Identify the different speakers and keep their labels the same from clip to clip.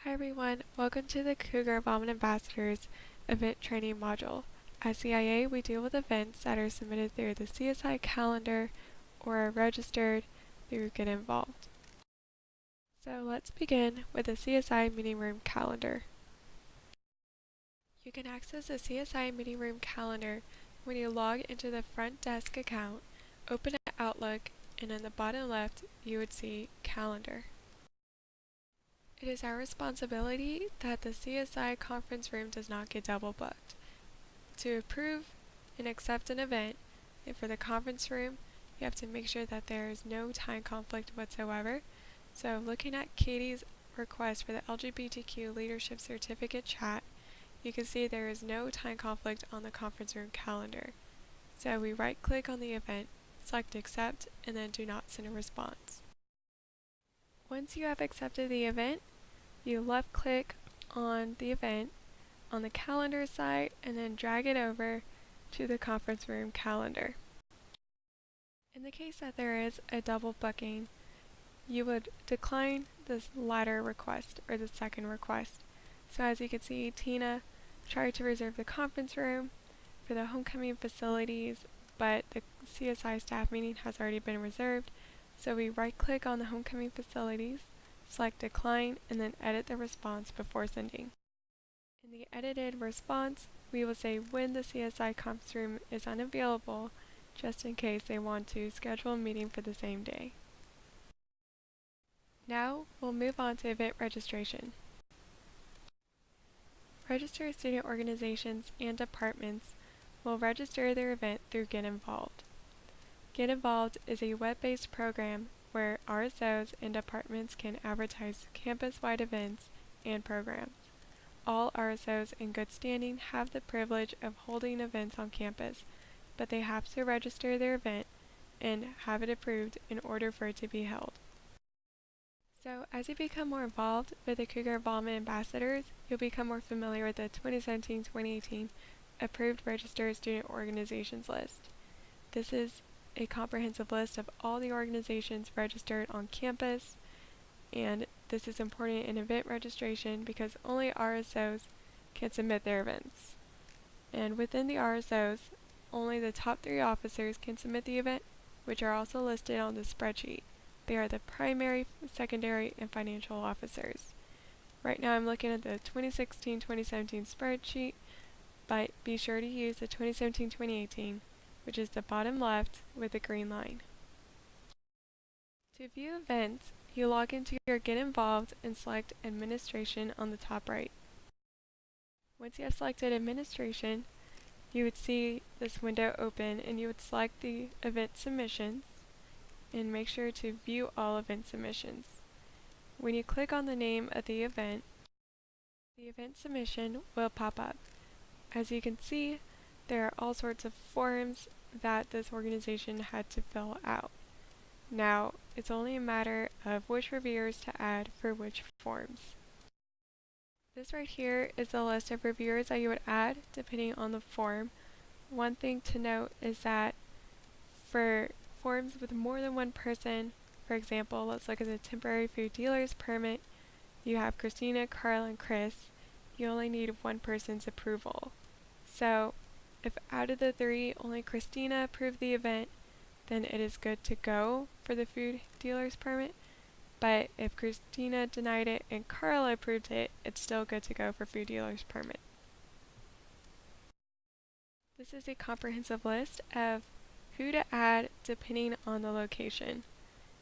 Speaker 1: Hi everyone, welcome to the Cougar Involvement Ambassadors event training module. At CIA, we deal with events that are submitted through the CSI calendar or are registered through Get Involved. So let's begin with the CSI meeting room calendar. You can access the CSI meeting room calendar when you log into the front desk account, open Outlook, and in the bottom left, you would see Calendar. It is our responsibility that the CSI conference room does not get double booked. To approve and accept an event, and for the conference room, you have to make sure that there is no time conflict whatsoever. So looking at Katie's request for the LGBTQ Leadership Certificate chat, you can see there is no time conflict on the conference room calendar. So we right-click on the event, select Accept, and then do not send a response. Once you have accepted the event, you left-click on the event on the calendar side and then drag it over to the conference room calendar. In the case that there is a double booking, you would decline this latter request or the second request. So as you can see, Tina tried to reserve the conference room for the homecoming facilities, but the CSI staff meeting has already been reserved. So we right-click on the homecoming facilities, select Decline, and then edit the response before sending. In the edited response, we will say when the CSI conference room is unavailable, just in case they want to schedule a meeting for the same day. Now, we'll move on to event registration. Registered student organizations and departments will register their event through Get Involved. Get Involved is a web-based program where RSOs and departments can advertise campus-wide events and programs. All RSOs in good standing have the privilege of holding events on campus, but they have to register their event and have it approved in order for it to be held. So as you become more involved with the Cougar Involvement Ambassadors, you'll become more familiar with the 2017-2018 Approved Registered Student Organizations list. This is a comprehensive list of all the organizations registered on campus, and this is important in event registration because only RSOs can submit their events. And within the RSOs, only the top 3 officers can submit the event, which are also listed on the spreadsheet. They are the primary, secondary, and financial officers. Right now I'm looking at the 2016-2017 spreadsheet, but be sure to use the 2017-2018, which is the bottom left with the green line. To view events, you log into your Get Involved and select Administration on the top right. Once you have selected Administration, you would see this window open and you would select the event submissions and make sure to view all event submissions. When you click on the name of the event submission will pop up. As you can see, there are all sorts of forms that this organization had to fill out. Now, it's only a matter of which reviewers to add for which forms. This right here is the list of reviewers that you would add depending on the form. One thing to note is that for forms with more than one person, for example, let's look at the temporary food dealer's permit, you have Christina, Carl, and Chris, you only need one person's approval. So, if out of the 3, only Christina approved the event, then it is good to go for the food dealer's permit. But if Christina denied it and Carla approved it, it's still good to go for food dealer's permit. This is a comprehensive list of who to add depending on the location.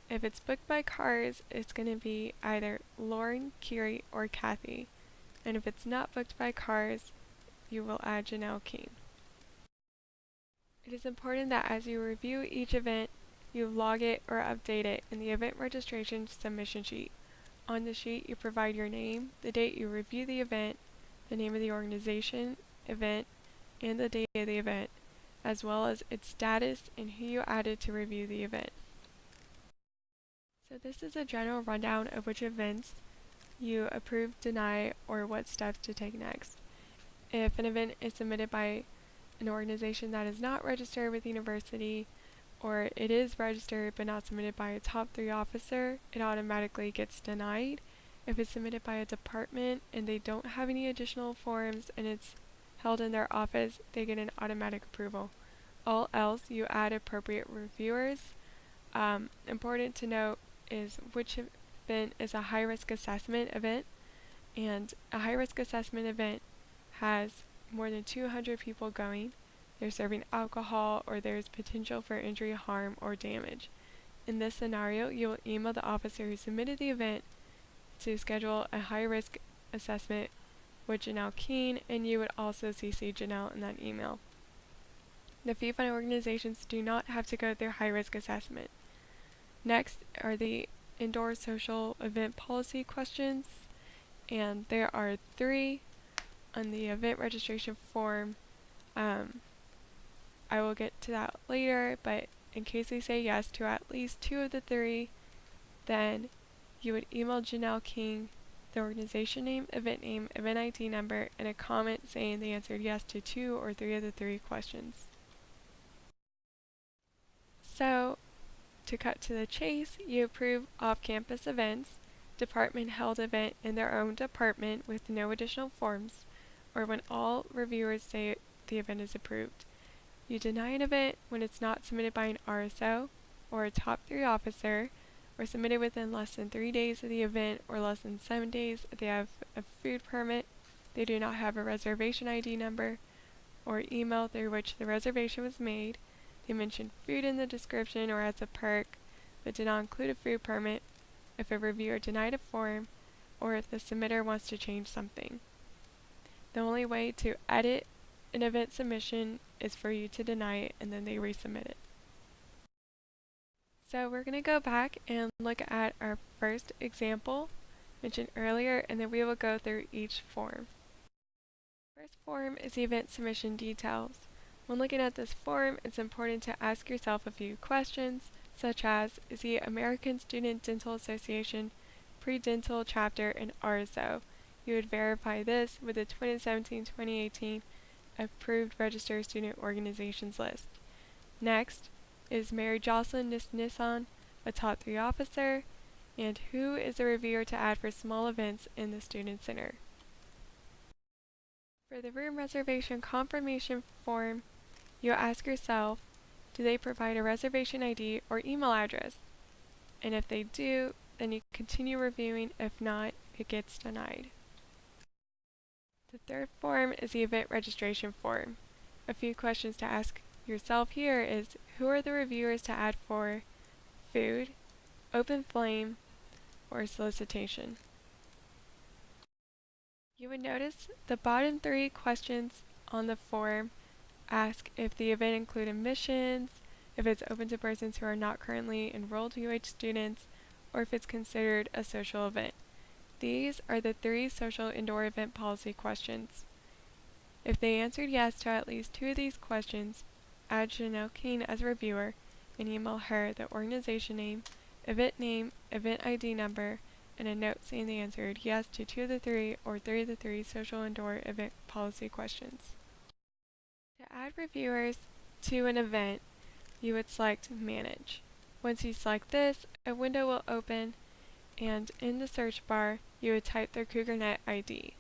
Speaker 1: If it's booked by cars, it's going to be either Lauren, Kiri, or Kathy. And if it's not booked by cars, you will add Janelle Keene. It is important that as you review each event, you log it or update it in the event registration submission sheet. On the sheet, you provide your name, the date you review the event, the name of the organization, event, and the date of the event, as well as its status and who you added to review the event. So this is a general rundown of which events you approve, deny, or what steps to take next. If an event is submitted by an organization that is not registered with the university, or it is registered but not submitted by a top 3 officer, it automatically gets denied. If it's submitted by a department and they don't have any additional forms and it's held in their office, they get an automatic approval. All else, you add appropriate reviewers. Important to note is which event is a high-risk assessment event, and a high-risk assessment event has more than 200 people going. They're serving alcohol, or there's potential for injury, harm, or damage. In this scenario, you will email the officer who submitted the event to schedule a high-risk assessment with Janelle Keene, and you would also CC Janelle in that email. The fee-funded organizations do not have to go through high-risk assessment. Next are the indoor social event policy questions, and there are 3 on the event registration form. I will get to that later, but in case they say yes to at least 2 of the 3, then you would email Janelle King the organization name, event ID number, and a comment saying they answered yes to 2 or 3 of the 3 questions. So, to cut to the chase, you approve off-campus events, department-held event in their own department with no additional forms, or when all reviewers say the event is approved. You deny an event when it's not submitted by an RSO or a top 3 officer, or submitted within less than 3 days of the event or less than 7 days if they have a food permit, they do not have a reservation ID number or email through which the reservation was made, they mentioned food in the description or as a perk, but did not include a food permit, if a reviewer denied a form, or if the submitter wants to change something. The only way to edit an event submission is for you to deny it and then they resubmit it. So we're going to go back and look at our first example mentioned earlier, and then we will go through each form. First form is the event submission details. When looking at this form, it's important to ask yourself a few questions, such as, is the American Student Dental Association Pre-Dental Chapter an RSO? You would verify this with the 2017-2018 Approved Registered Student Organizations list. Next, is Mary Jocelyn Nissan a top 3 officer? And who is the reviewer to add for small events in the Student Center? For the room reservation confirmation form, you'll ask yourself, do they provide a reservation ID or email address? And if they do, then you continue reviewing. If not, it gets denied. The third form is the event registration form. A few questions to ask yourself here is, who are the reviewers to add for food, open flame, or solicitation? You would notice the bottom 3 questions on the form ask if the event includes admissions, if it's open to persons who are not currently enrolled UH students, or if it's considered a social event. These are the 3 social indoor event policy questions. If they answered yes to at least 2 of these questions, add Janelle Keene as a reviewer and email her the organization name, event ID number, and a note saying they answered yes to 2 of the 3 or 3 of the 3 social indoor event policy questions. To add reviewers to an event, you would select Manage. Once you select this, a window will open, and in the search bar, you would type their CougarNet ID.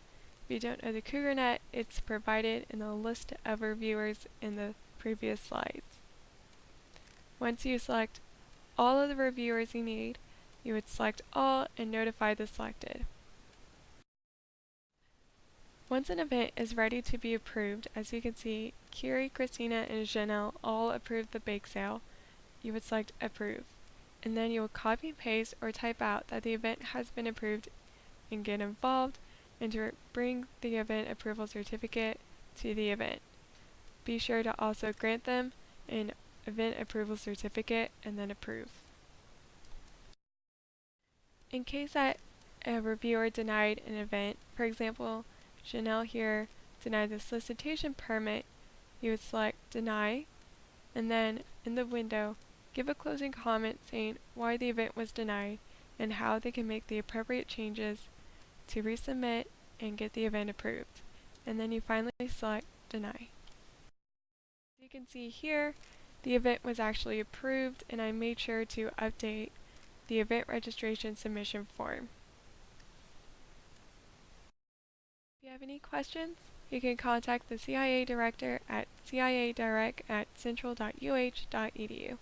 Speaker 1: If you don't know the CougarNet, it's provided in the list of reviewers in the previous slides. Once you select all of the reviewers you need, you would select all and notify the selected. Once an event is ready to be approved, as you can see, Curie, Christina, and Janelle all approved the bake sale, you would select Approve. And then you will copy and paste or type out that the event has been approved and get involved, and to bring the event approval certificate to the event. Be sure to also grant them an event approval certificate and then approve. In case that a reviewer denied an event, for example, Janelle here denied the solicitation permit, you would select Deny, and then in the window, give a closing comment saying why the event was denied and how they can make the appropriate changes to resubmit and get the event approved. And then you finally select Deny. As you can see here, the event was actually approved, and I made sure to update the event registration submission form. have any questions, you can contact the CIA Director at ciadirect@central.uh.edu.